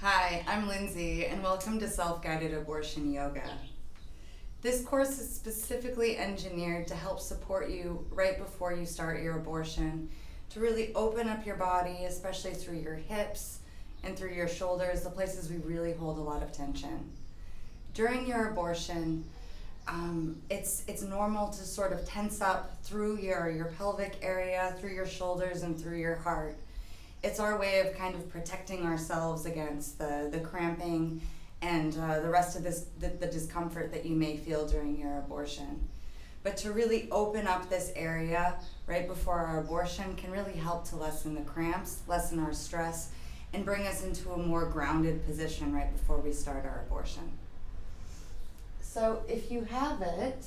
Hi, I'm Lindsay, and welcome to Self-Guided Abortion Yoga. This course is specifically engineered to help support you right before you start your abortion, to really open up your body, especially through your hips and through your shoulders, the places we really hold a lot of tension. During your abortion, it's normal to sort of tense up through your pelvic area, through your shoulders, and through your heart. It's our way of kind of protecting ourselves against the cramping and the rest of the discomfort that you may feel during your abortion. But to really open up this area right before our abortion can really help to lessen the cramps, lessen our stress, and bring us into a more grounded position right before we start our abortion. So if you have it,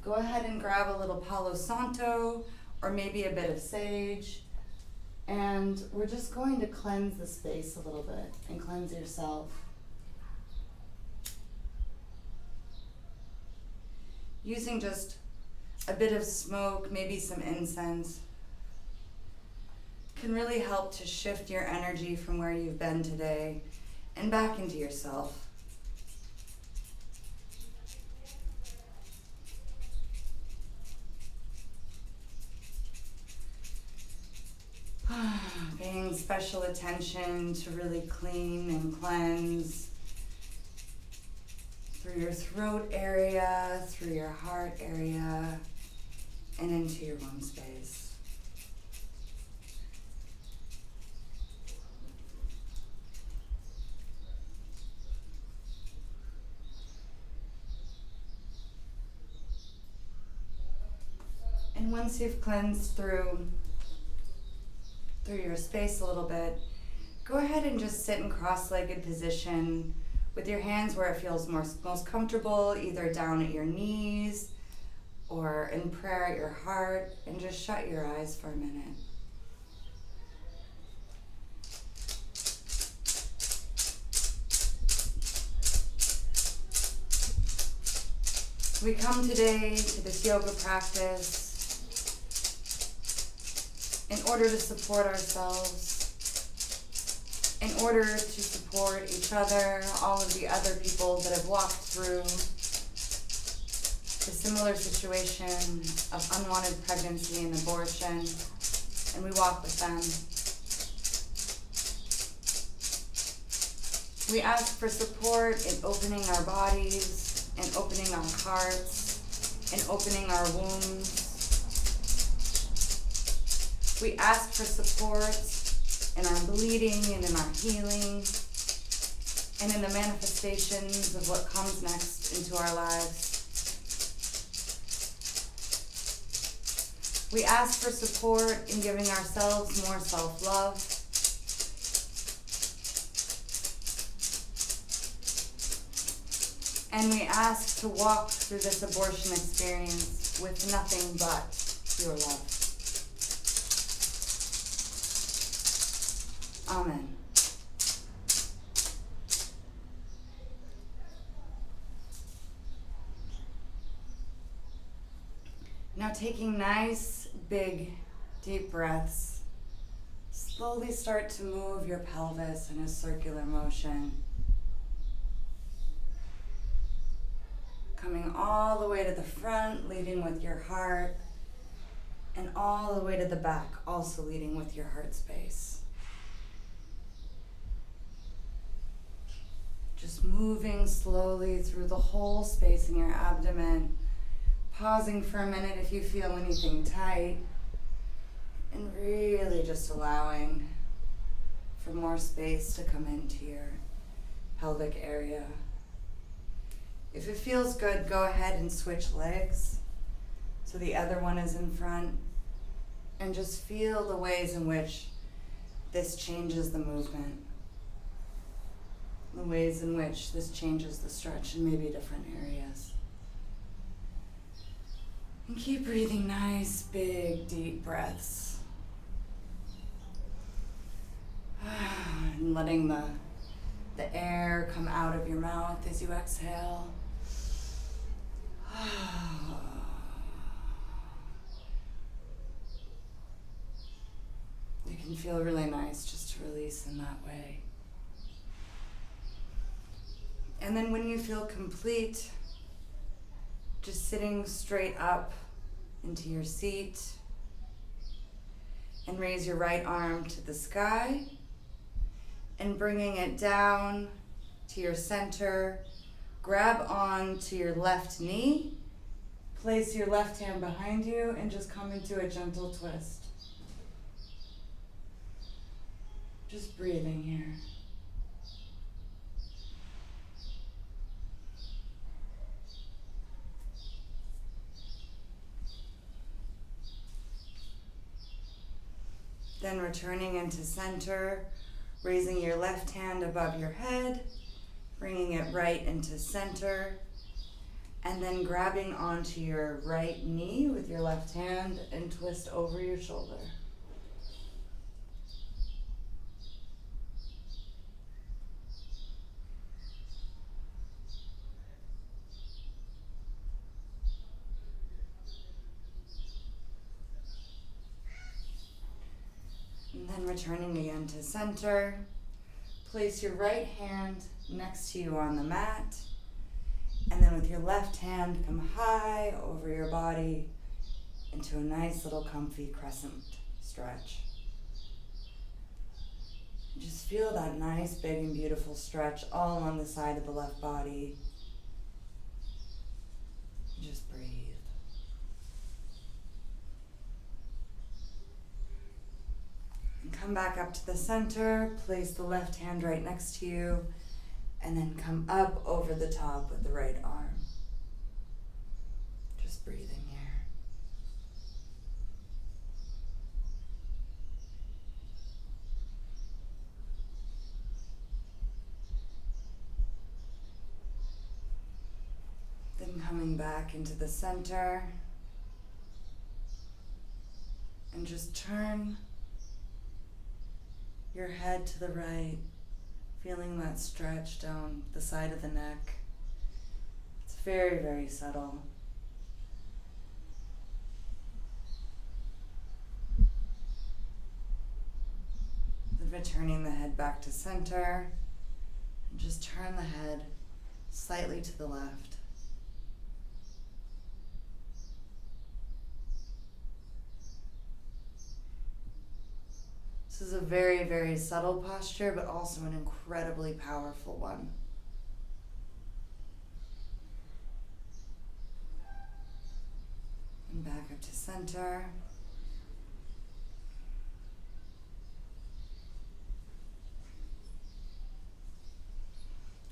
go ahead and grab a little Palo Santo or maybe a bit of sage. And we're just going to cleanse the space a little bit and cleanse yourself. Using just a bit of smoke, maybe some incense, can really help to shift your energy from where you've been today and back into yourself. Paying special attention to really clean and cleanse through your throat area, through your heart area, and into your womb space. And once you've cleansed through your space a little bit, go ahead and just sit in cross-legged position with your hands where it feels most comfortable, either down at your knees or in prayer at your heart, and just shut your eyes for a minute. We come today to this yoga practice in order to support ourselves, in order to support each other, all of the other people that have walked through the similar situation of unwanted pregnancy and abortion, and we walk with them. We ask for support in opening our bodies, in opening our hearts, in opening our wombs. We ask for support in our bleeding and in our healing and in the manifestations of what comes next into our lives. We ask for support in giving ourselves more self-love. And we ask to walk through this abortion experience with nothing but pure love. Amen. Now taking nice, big, deep breaths, slowly start to move your pelvis in a circular motion. Coming all the way to the front, leading with your heart, and all the way to the back, also leading with your heart space. Just moving slowly through the whole space in your abdomen, pausing for a minute if you feel anything tight, and really just allowing for more space to come into your pelvic area. If it feels good, go ahead and switch legs so the other one is in front, and just feel the ways in which this changes the movement. The ways in which this changes the stretch in maybe different areas. And keep breathing nice, big, deep breaths. And letting the air come out of your mouth as you exhale. It can feel really nice just to release in that way. And then when you feel complete, just sitting straight up into your seat and raise your right arm to the sky and bringing it down to your center. Grab on to your left knee, place your left hand behind you and just come into a gentle twist. Just breathing here. Then returning into center, raising your left hand above your head, bringing it right into center, and then grabbing onto your right knee with your left hand and twist over your shoulder. And then returning again to center, place your right hand next to you on the mat, and then with your left hand come high over your body into a nice little comfy crescent stretch. Just feel that nice, big and beautiful stretch all on the side of the left body. Just breathe. And come back up to the center, place the left hand right next to you, and then come up over the top with the right arm. Just breathing here. Then coming back into the center, and just turn your head to the right, feeling that stretch down the side of the neck. It's very, very subtle. Then returning the head back to center, and just turn the head slightly to the left. This is a very, very subtle posture, but also an incredibly powerful one. And back up to center.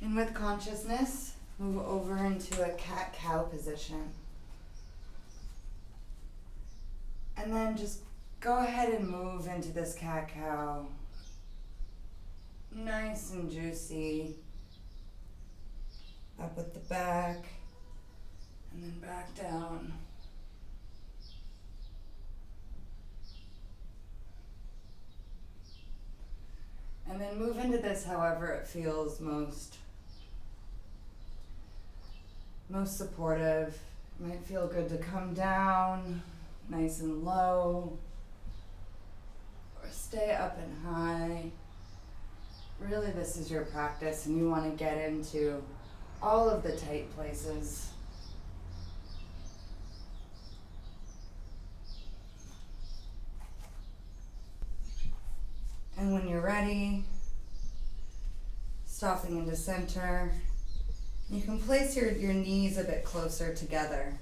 And with consciousness, move over into a cat-cow position. And then just go ahead and move into this cat-cow. Nice and juicy. Up with the back, and then back down. And then move into this however it feels most supportive. It might feel good to come down nice and low, or stay up and high. Really, this is your practice, and you want to get into all of the tight places. And when you're ready, stopping into center, you can place your knees a bit closer together.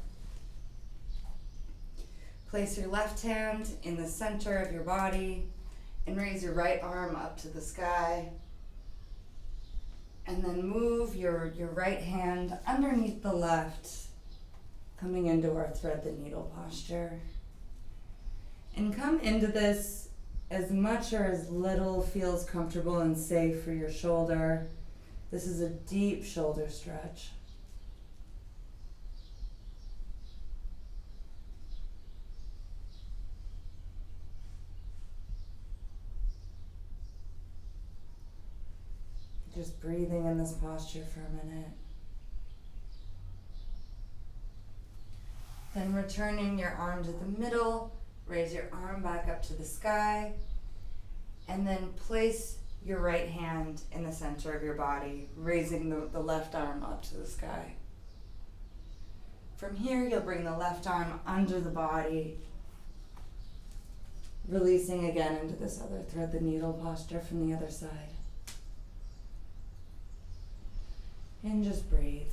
Place your left hand in the center of your body and raise your right arm up to the sky. And then move your right hand underneath the left, coming into our thread the needle posture. And come into this as much or as little feels comfortable and safe for your shoulder. This is a deep shoulder stretch. Just breathing in this posture for a minute. Then returning your arm to the middle, raise your arm back up to the sky, and then place your right hand in the center of your body, raising the left arm up to the sky. From here, you'll bring the left arm under the body, releasing again into this other thread the needle posture from the other side. And just breathe.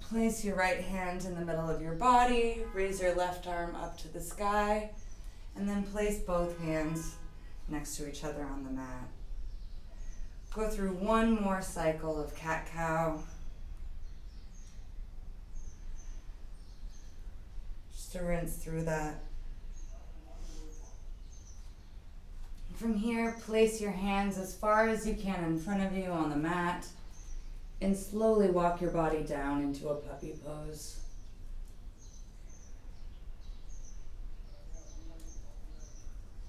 Place your right hand in the middle of your body, raise your left arm up to the sky, and then place both hands next to each other on the mat. Go through one more cycle of cat-cow. Just to rinse through that. From here, place your hands as far as you can in front of you on the mat, and slowly walk your body down into a puppy pose.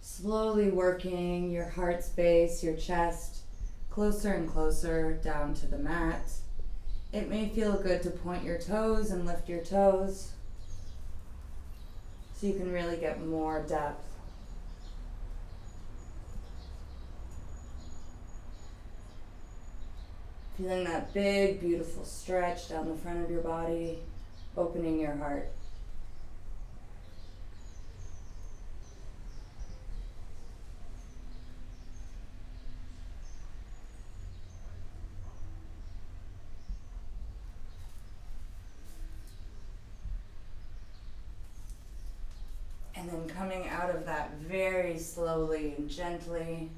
Slowly working your heart space, your chest, closer and closer down to the mat. It may feel good to point your toes and lift your toes so you can really get more depth. Feeling that big, beautiful stretch down the front of your body, opening your heart. And then coming out of that very slowly and gently,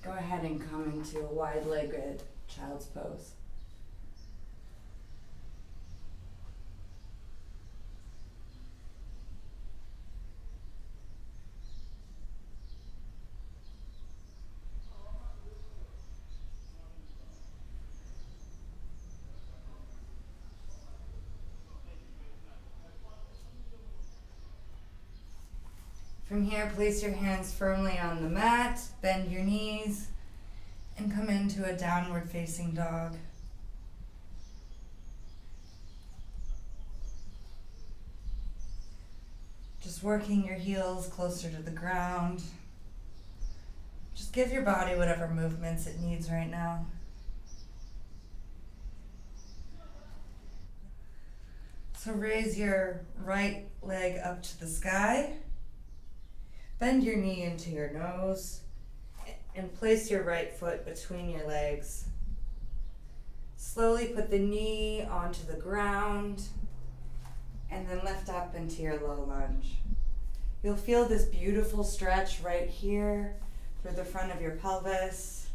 go ahead and come into a wide-legged child's pose. From here, place your hands firmly on the mat, bend your knees, and come into a downward facing dog. Just working your heels closer to the ground. Just give your body whatever movements it needs right now. So raise your right leg up to the sky. Bend your knee into your nose and place your right foot between your legs. Slowly put the knee onto the ground and then lift up into your low lunge. You'll feel this beautiful stretch right here through the front of your pelvis.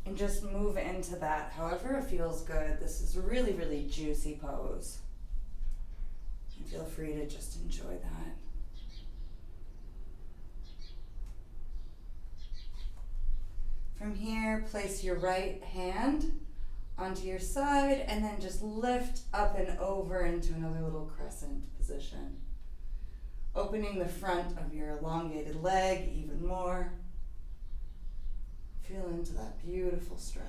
And just move into that however it feels good. This is a really, really juicy pose. And feel free to just enjoy that. From here, place your right hand onto your side and then just lift up and over into another little crescent position. Opening the front of your elongated leg even more. Feel into that beautiful stretch.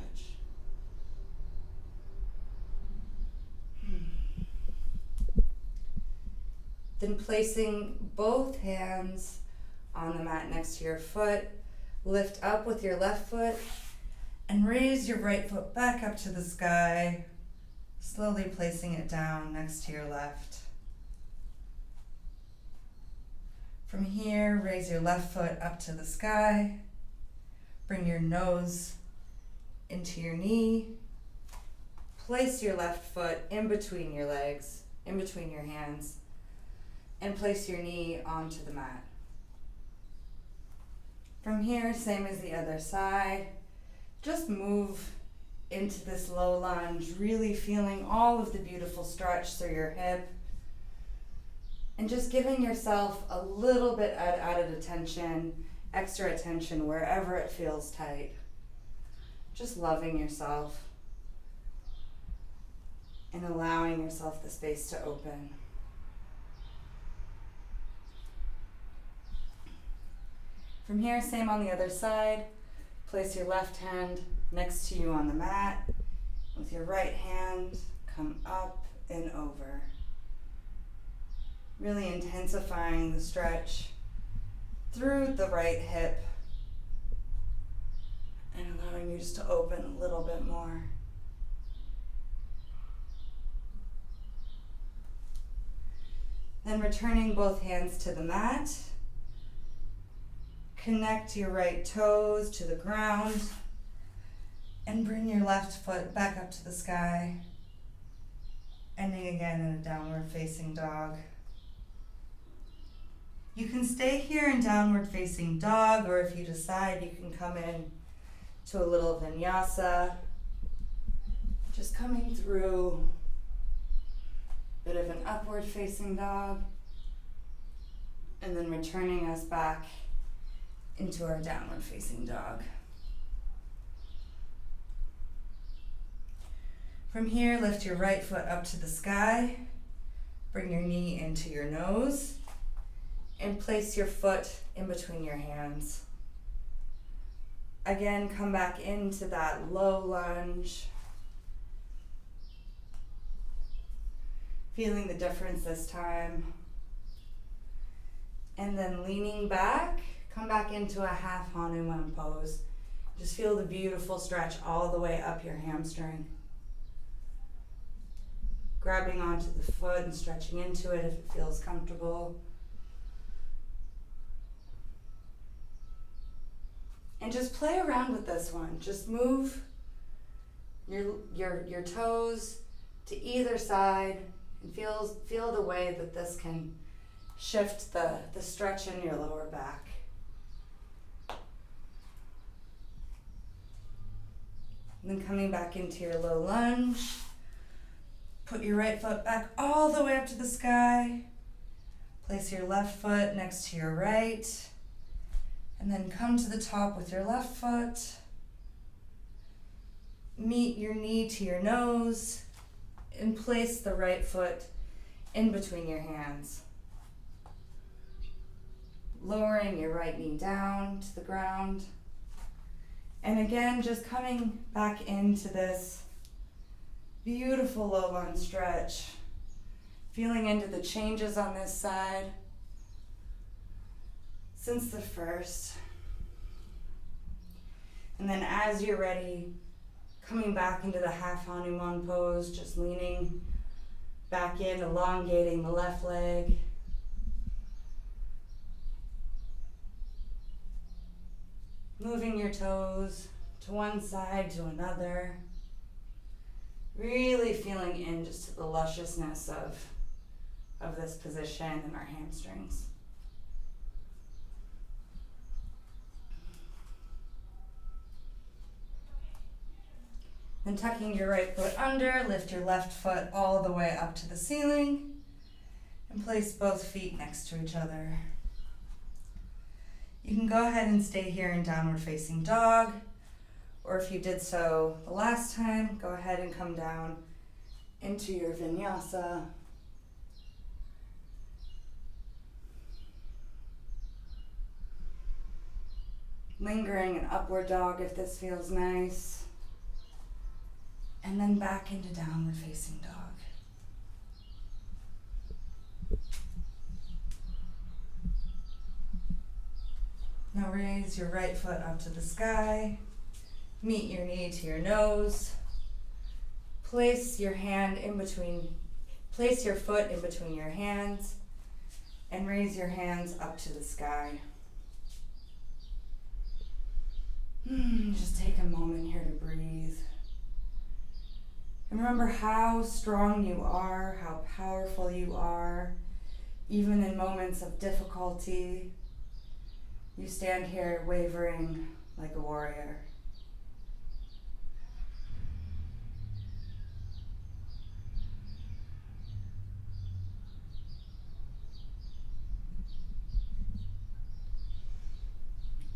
Then placing both hands on the mat next to your foot, lift up with your left foot and raise your right foot back up to the sky, slowly placing it down next to your left. From here, raise your left foot up to the sky, bring your nose into your knee, place your left foot in between your legs, in between your hands, and place your knee onto the mat. From here, same as the other side, just move into this low lunge, really feeling all of the beautiful stretch through your hip, and just giving yourself a little bit added attention, extra attention wherever it feels tight. Just loving yourself. and allowing yourself the space to open. From here, same on the other side. Place your left hand next to you on the mat. With your right hand, come up and over. Really intensifying the stretch through the right hip and allowing you just to open a little bit more. Then returning both hands to the mat. Connect your right toes to the ground and bring your left foot back up to the sky, ending again in a downward facing dog. You can stay here in downward facing dog, or if you decide, you can come in to a little vinyasa, just coming through a bit of an upward facing dog, and then returning us back into our downward facing dog. From here, lift your right foot up to the sky, bring your knee into your nose, and place your foot in between your hands. Again, come back into that low lunge. Feeling the difference this time. And then leaning back, come back into a half Hanuman pose. Just feel the beautiful stretch all the way up your hamstring. Grabbing onto the foot and stretching into it if it feels comfortable. And just play around with this one. Just move your toes to either side and feel the way that this can shift the stretch in your lower back. And then coming back into your low lunge, put your right foot back all the way up to the sky. Place your left foot next to your right. And then come to the top with your left foot. Meet your knee to your nose and place the right foot in between your hands. Lowering your right knee down to the ground. And again, just coming back into this beautiful low lunge stretch. Feeling into the changes on this side since the first. And then as you're ready, coming back into the half Hanuman pose, just leaning back in, elongating the left leg. Moving your toes to one side, to another. Really feeling in just to the lusciousness of this position and our hamstrings. Then tucking your right foot under, lift your left foot all the way up to the ceiling and place both feet next to each other. You can go ahead and stay here in downward facing dog, or if you did so the last time, go ahead and come down into your vinyasa. Lingering in upward dog if this feels nice. And then back into downward facing dog. Now raise your right foot up to the sky. Meet your knee to your nose. Place your foot in between your hands and raise your hands up to the sky. Just take a moment here to breathe. And remember how strong you are, how powerful you are, even in moments of difficulty. You stand here wavering like a warrior.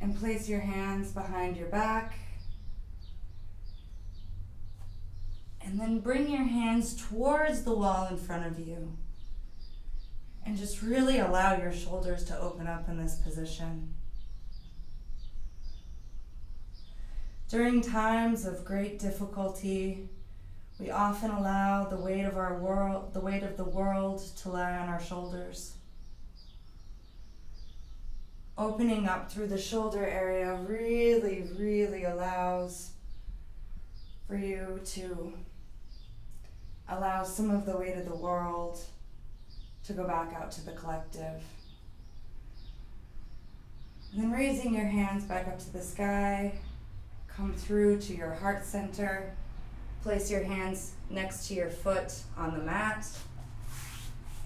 And place your hands behind your back And then bring your hands towards the wall in front of you. And just really allow your shoulders to open up in this position. During times of great difficulty, we often allow the weight of the world to lie on our shoulders. Opening up through the shoulder area really, really allows for you to allow some of the weight of the world to go back out to the collective. And then raising your hands back up to the sky, come through to your heart center. Place your hands next to your foot on the mat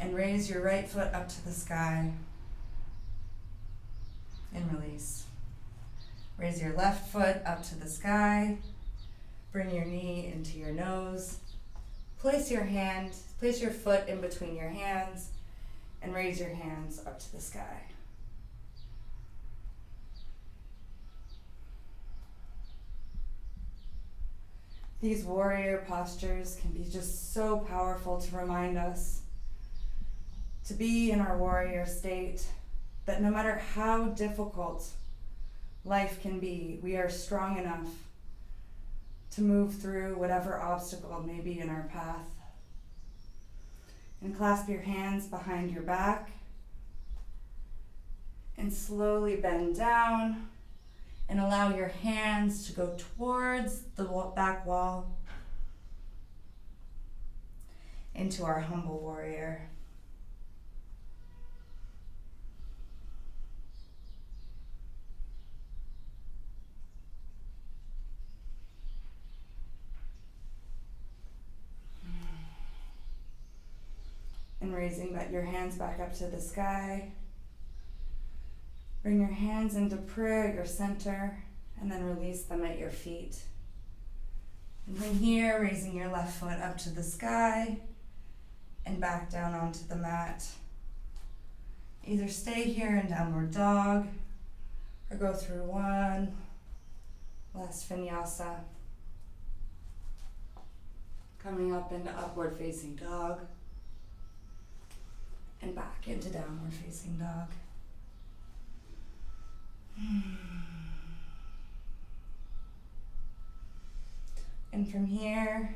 and raise your right foot up to the sky and release. Raise your left foot up to the sky. Bring your knee into your nose. Place your foot in between your hands and raise your hands up to the sky. These warrior postures can be just so powerful to remind us to be in our warrior state, that no matter how difficult life can be, we are strong enough to move through whatever obstacle may be in our path. And clasp your hands behind your back and slowly bend down. And allow your hands to go towards the back wall into our humble warrior. And raising your hands back up to the sky. Bring your hands into prayer at your center and then release them at your feet. And from here, raising your left foot up to the sky and back down onto the mat. Either stay here in downward dog or go through one last vinyasa. Coming up into upward facing dog and back into downward facing dog. And from here,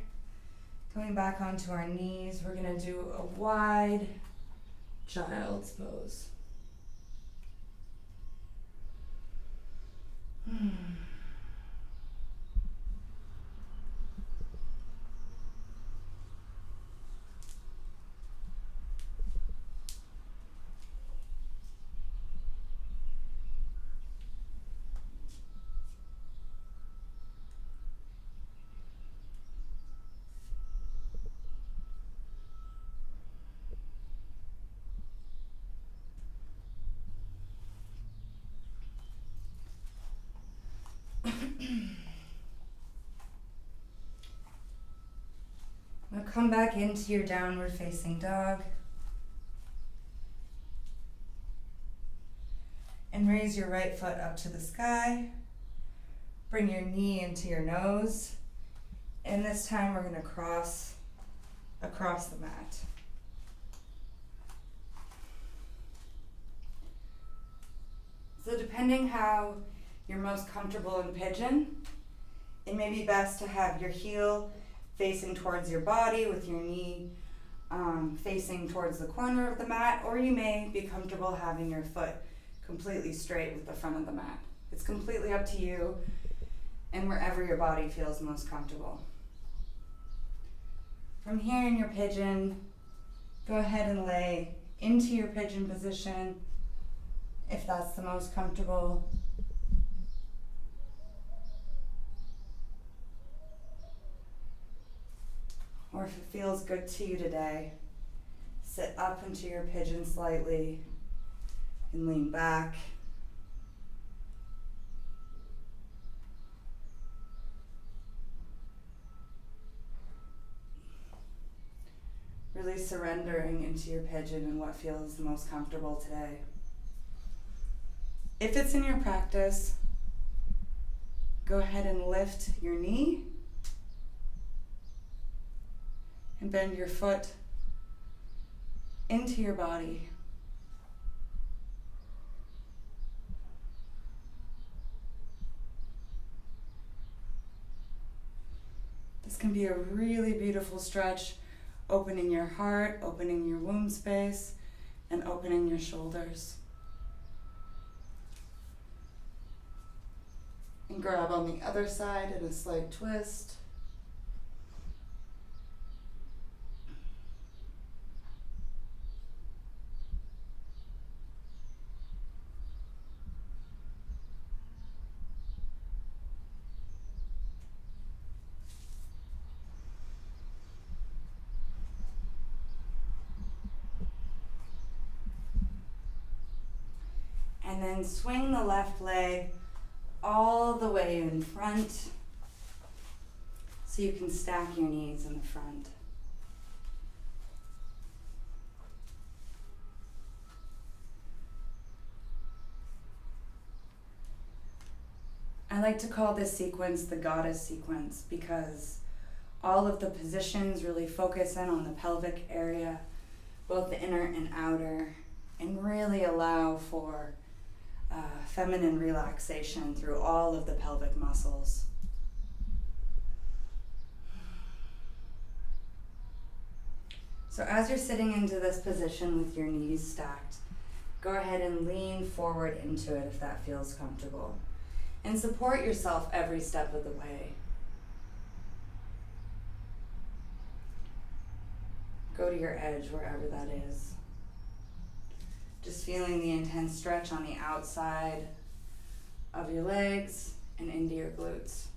coming back onto our knees, we're going to do a wide child's pose. Now come back into your downward facing dog. And raise your right foot up to the sky. Bring your knee into your nose. And this time we're going to cross across the mat. So depending how you're most comfortable in pigeon, it may be best to have your heel facing towards your body with your knee facing towards the corner of the mat, or you may be comfortable having your foot completely straight with the front of the mat. It's completely up to you and wherever your body feels most comfortable. From here in your pigeon, go ahead and lay into your pigeon position if that's the most comfortable. Or if it feels good to you today, sit up into your pigeon slightly and lean back. Really surrendering into your pigeon and what feels the most comfortable today. If it's in your practice, go ahead and lift your knee And bend your foot into your body. This can be a really beautiful stretch, opening your heart, opening your womb space, and opening your shoulders. And grab on the other side in a slight twist. And then swing the left leg all the way in front so you can stack your knees in the front. I like to call this sequence the goddess sequence because all of the positions really focus in on the pelvic area, both the inner and outer, and really allow for feminine relaxation through all of the pelvic muscles. So as you're sitting into this position with your knees stacked, go ahead and lean forward into it if that feels comfortable. And support yourself every step of the way. Go to your edge wherever that is. Just feeling the intense stretch on the outside of your legs and into your glutes.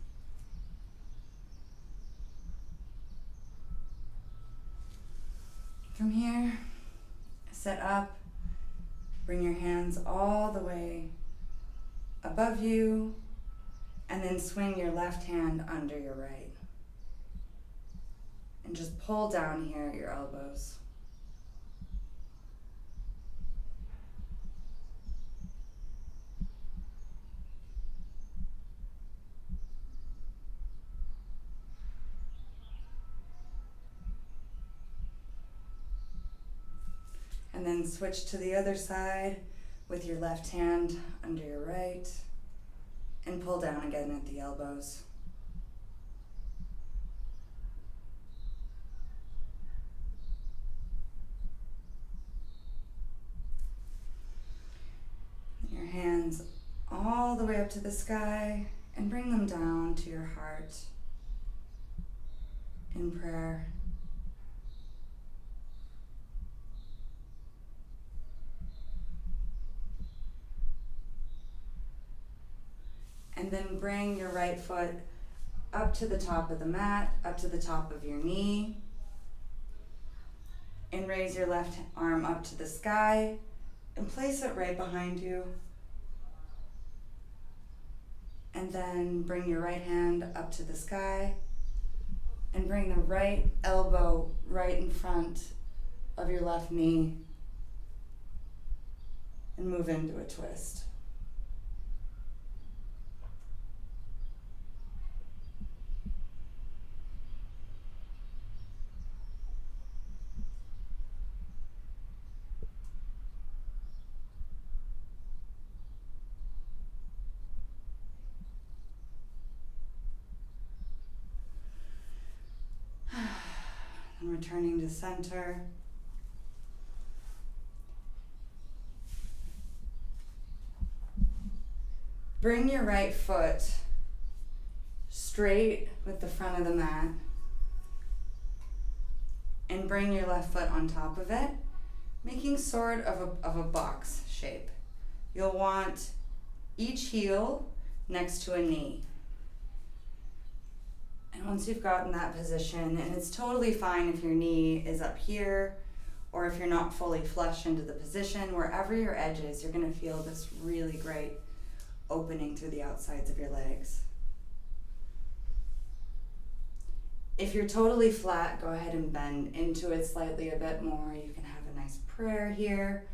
From here, sit up, bring your hands all the way above you, and then swing your left hand under your right. And just pull down here at your elbows. And then switch to the other side with your left hand under your right and pull down again at the elbows. Your hands all the way up to the sky and bring them down to your heart in prayer. And then bring your right foot up to the top of the mat, up to the top of your knee. And raise your left arm up to the sky and place it right behind you. And then bring your right hand up to the sky and bring the right elbow right in front of your left knee and move into a twist. And returning to center. Bring your right foot straight with the front of the mat and bring your left foot on top of it, making sort of a box shape. You'll want each heel next to a knee. And once you've gotten that position, and it's totally fine if your knee is up here or if you're not fully flush into the position, wherever your edge is, you're going to feel this really great opening through the outsides of your legs. If you're totally flat, go ahead and bend into it slightly a bit more. You can have a nice prayer here,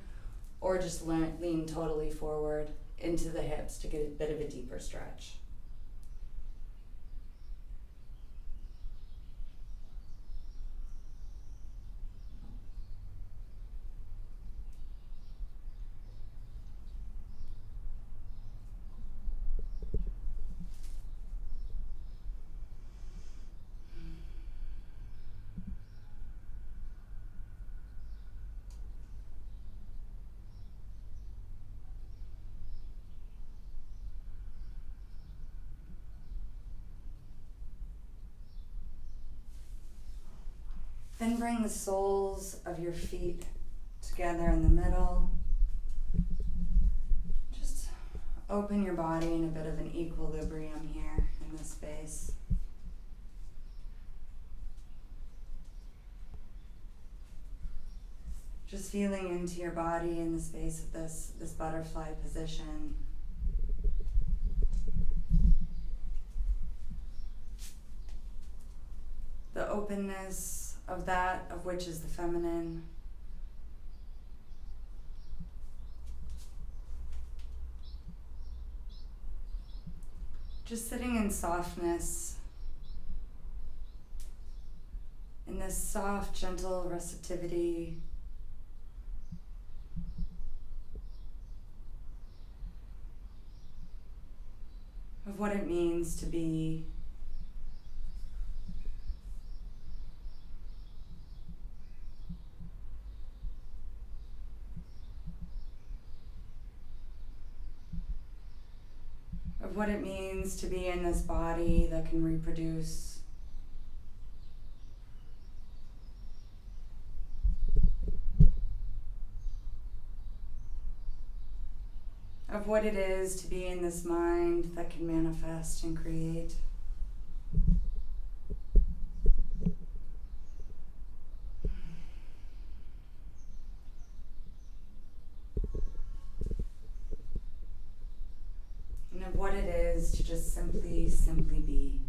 or just lean totally forward into the hips to get a bit of a deeper stretch. Then bring the soles of your feet together in the middle. Just open your body in a bit of an equilibrium here in this space. Just feeling into your body in the space of this butterfly position. The openness of that of which is the feminine. Just sitting in softness, in this soft, gentle receptivity. Of what it means to be what it means to be in this body that can reproduce. Of what it is to be in this mind that can manifest and create. And of what it is to just simply be.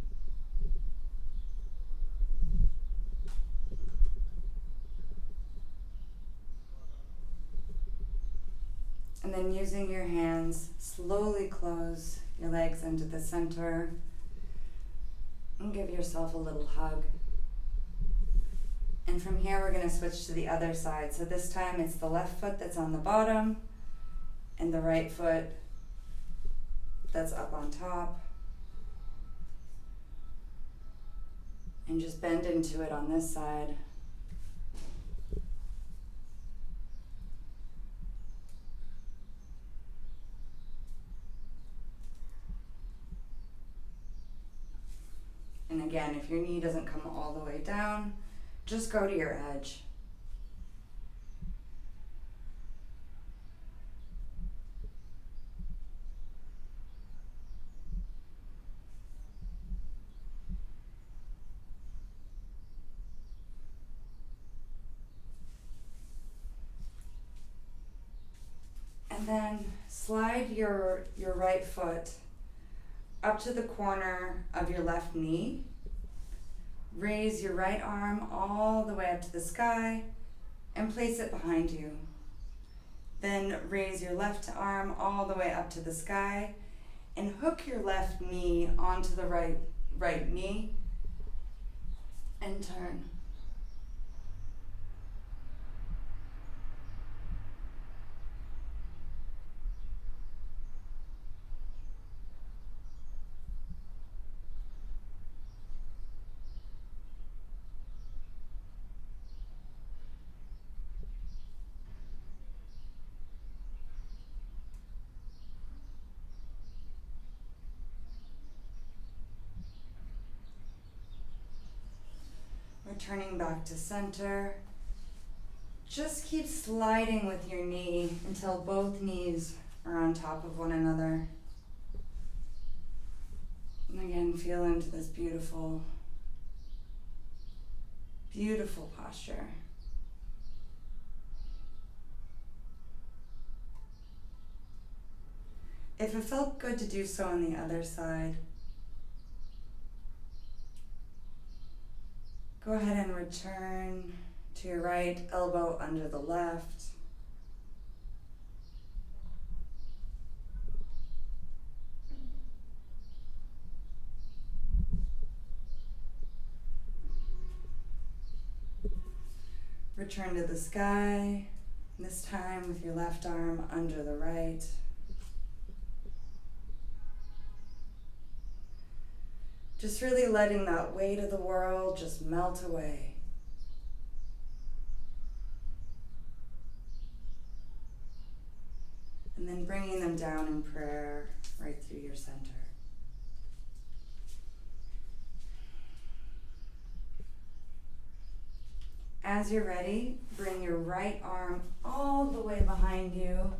And then using your hands, slowly close your legs into the center and give yourself a little hug. And from here we're going to switch to the other side. So this time it's the left foot that's on the bottom and the right foot that's up on top. And just bend into it on this side. And again, if your knee doesn't come all the way down, just go to your edge. And then slide your right foot up to the corner of your left knee. Raise your right arm all the way up to the sky and place it behind you. Then raise your left arm all the way up to the sky and hook your left knee onto the right knee and turn. Returning back to center. Just keep sliding with your knee until both knees are on top of one another. And again, feel into this beautiful, beautiful posture. If it felt good to do so on the other side, go ahead and return to your right elbow under the left. Return to the sky, this time with your left arm under the right. Just really letting that weight of the world just melt away. And then bringing them down in prayer right through your center. As you're ready, bring your right arm all the way behind you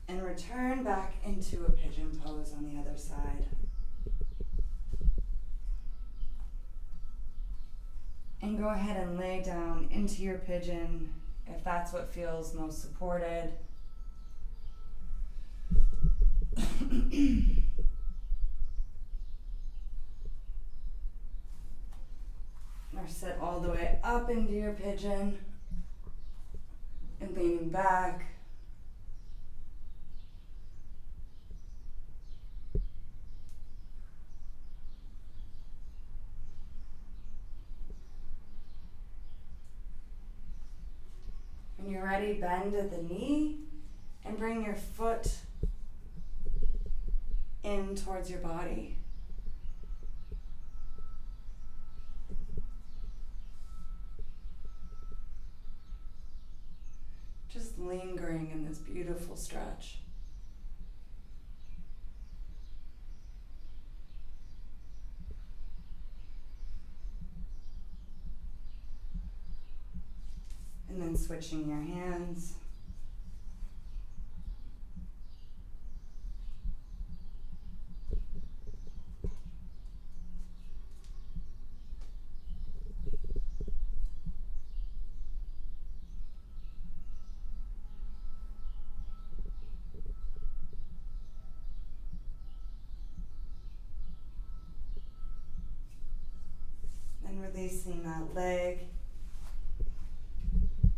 and return back into a pigeon pose on the other side. And go ahead and lay down into your pigeon if that's what feels most supported. Or sit all the way up into your pigeon and leaning back. When you're ready, bend at the knee and bring your foot in towards your body. Just lingering in this beautiful stretch. And then switching your hands. And releasing that leg.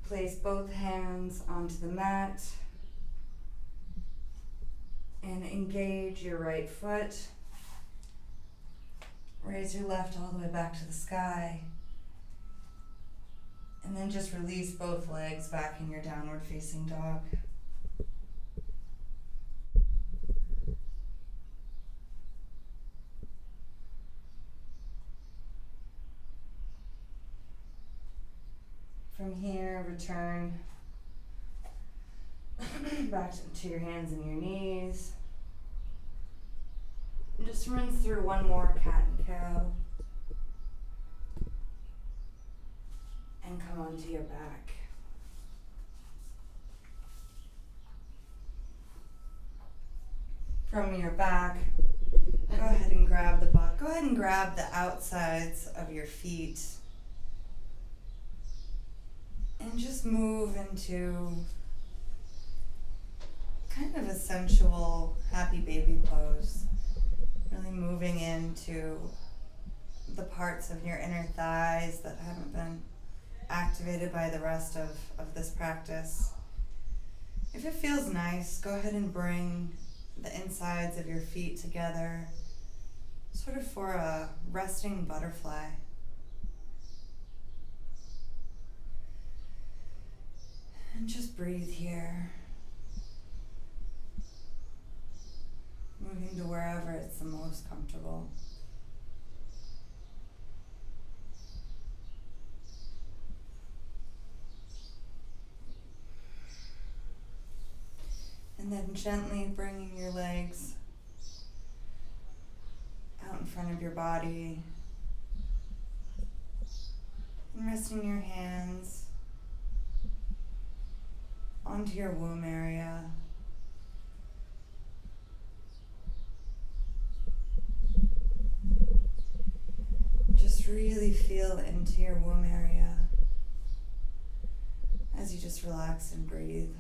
Place both hands onto the mat and engage your right foot. Raise your left all the way back to the sky. And then just release both legs back in your downward facing dog. From here, return back to your hands and your knees. And just rinse through one more cat and cow. And come onto your back. From your back, go ahead and grab the butt. Go ahead and grab the outsides of your feet. And just move into kind of a sensual, happy baby pose. Really moving into the parts of your inner thighs that haven't been activated by the rest of this practice. If it feels nice, go ahead and bring the insides of your feet together, sort of for a resting butterfly. And just breathe here, moving to wherever it's the most comfortable. And then gently bringing your legs out in front of your body and resting your hands onto your womb area. Just really feel into your womb area as you just relax and breathe.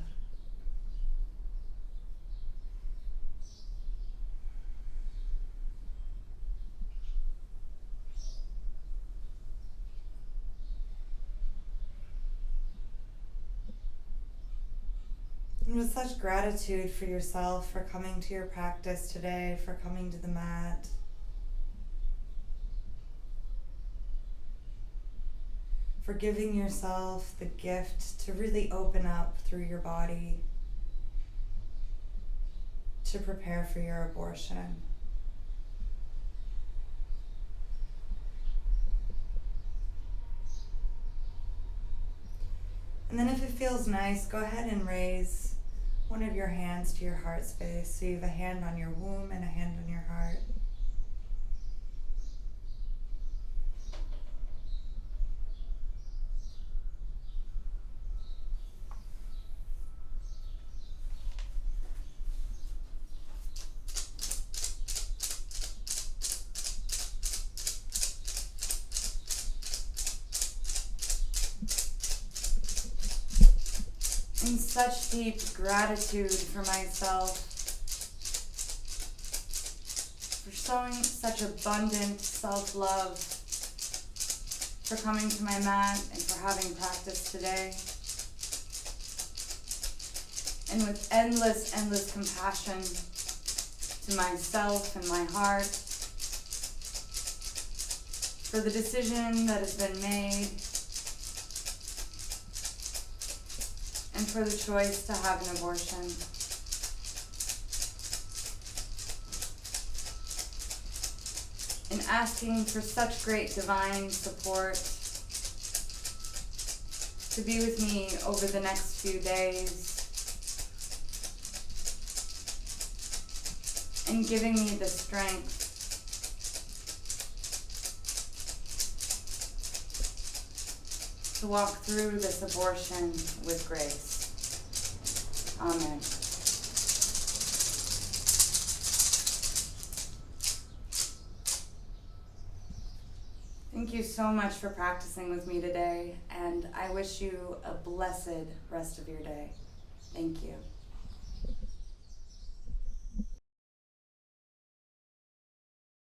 And with such gratitude for yourself, for coming to your practice today, for coming to the mat. For giving yourself the gift to really open up through your body to prepare for your abortion. And then if it feels nice, go ahead and raise one of your hands to your heart space. So you have a hand on your womb and a hand on your heart. in such deep gratitude for myself, for showing such abundant self-love, for coming to my mat and for having practice today. And with endless, endless compassion to myself and my heart, for the decision that has been made, and for the choice to have an abortion. And asking for such great divine support to be with me over the next few days, and giving me the strength to walk through this abortion with grace. Amen. Thank you so much for practicing with me today, and I wish you a blessed rest of your day. Thank you.